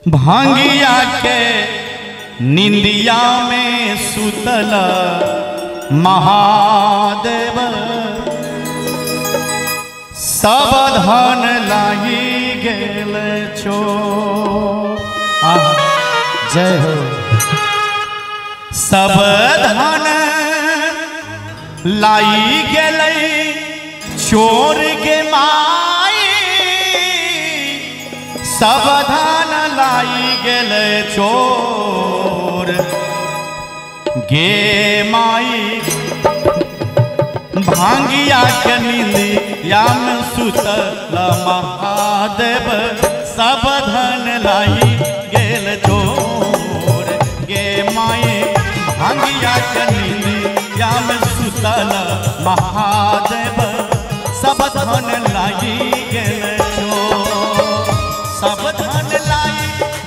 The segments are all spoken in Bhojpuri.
भांगिया के निंदिया में सुतल महादेव सब धन लागी गेल छो। जय हो। सब धन लाई गेल चोर के माई, सब धन लाई गेल चोर गे माई। भांगिया के निंदिया में सुतल महादेव सब धन लाई गेल चोर गे माई। भांगिया के निंदिया में सुतल महादेव सब धन लाई गेल चोर। सब धन लाई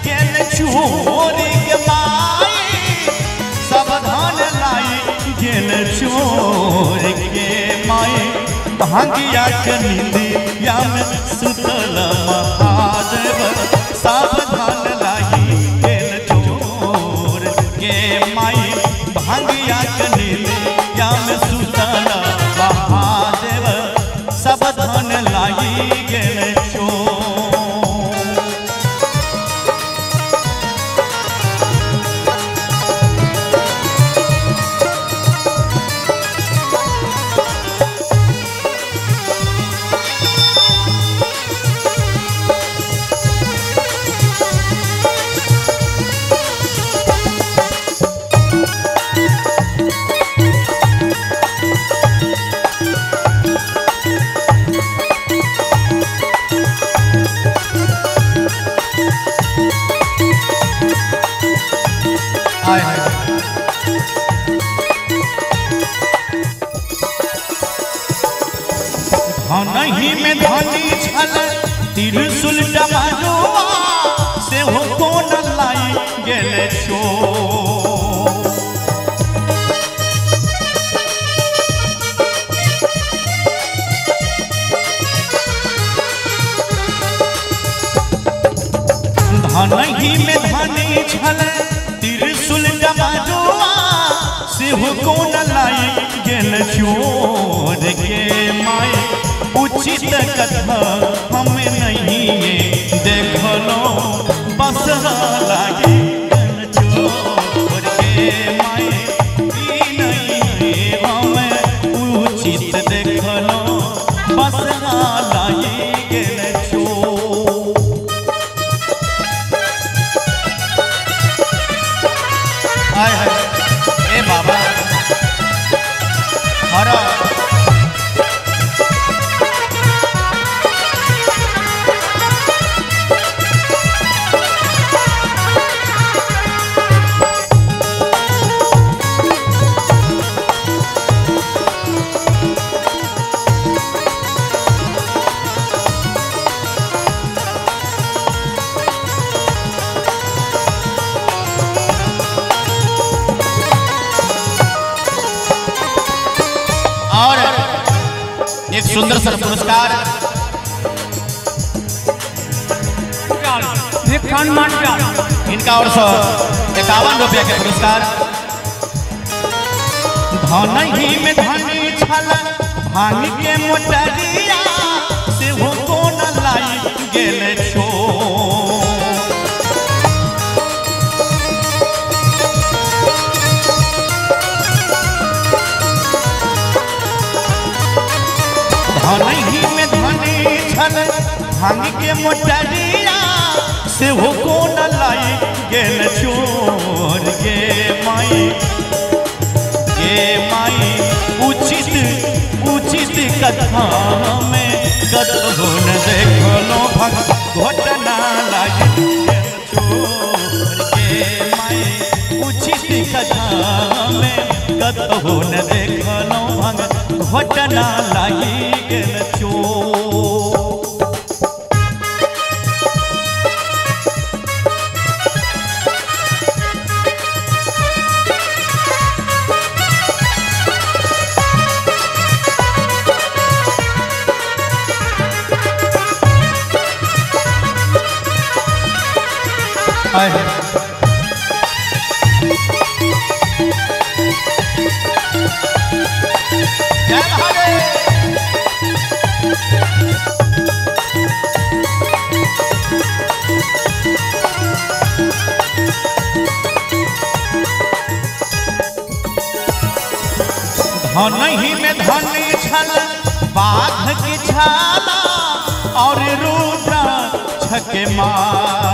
गेल चोर गे माई, सब धन लाई गेल चोर गे माई। भांगिया के निंदिया में सुतल महादेव सब धन लाई गेल चोर गे माई। भांगिया के निंदिया में सुतल महादेव सब धन लाई गेल चोर। धनही में धनी छल त्रिशूल डमरुआ से हो कोन लाई गेल चोर। धनही में धनी छल त्रिशूल डमरुआ से हो कोन लाई गेल चोर गे माई। उचित कथा हमें नहीं देखलो बस लागे चोर गे माई। नहीं हमें उचित देखलो बस लागे गेल चोर। हाय हाय ए बाबा हरा एक सुंदर सा पुरस्कार इनका और 51 रुपया के पुरस्कार। धनही में धनी छल भांग के मोटरिया से हो कोन लाई गेल चोर। धनही में धनी छल भांग के मोटरिया से हो कोन लाई गेल चोर गे माई। गे माई उचित कथा में कतहु न देखलो घटना लागे गेल चोर गे माई। उचित कथा में कतहु न देखलो घटना लागी गेल चोर। जय महादेव। धनहि में धनी छल बाघ की छाला और रुद्र छके मार।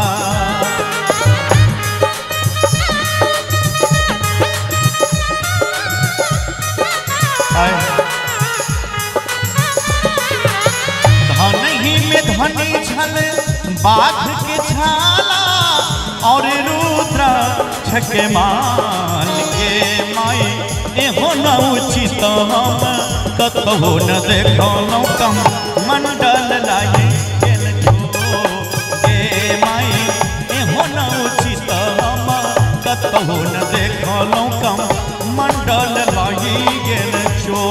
धनहि में धनी छल बाघ की छाला और रुद्र छके माल के माई एहो न उचित हम कतहु न देखलहुँ कम मंडल लागे गेल छो। गे माई एहो न उचित हम कतहु न देखलहुँ कम मंडल लागे गेल छो।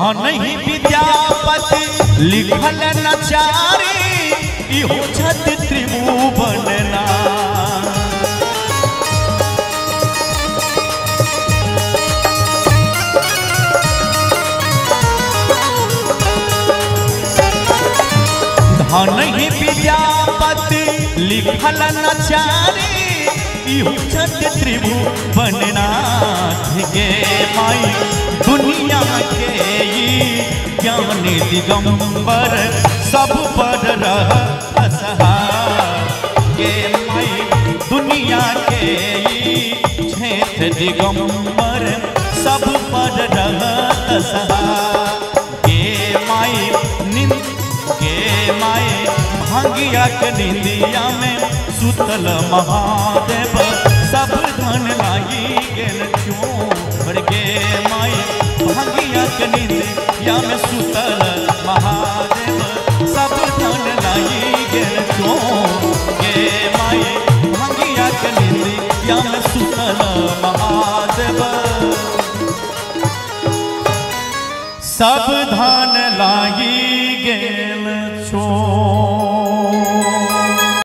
धनहि विद्यापति लिखल नचारी इहो छत त्रिभुवन ना। धनहि विद्यापति लिखल नचारी इहो छत त्रिभुवन नाथ। गे माई दुनिया के ज्ञान दिगंबर सब पर असहाय। गे माई दुनिया के छेथ दिगंबर सब पर असहाय। गे माई भांगिया के निंदिया में सुतल महादेव सब धन लागी गेल चोर। गे माई भांगिया के निंदिया में सुतल महादेव सब धन लागी गेल चोर। गे माई भांगिया के निंदिया में सुतल महादेव सब धन लागी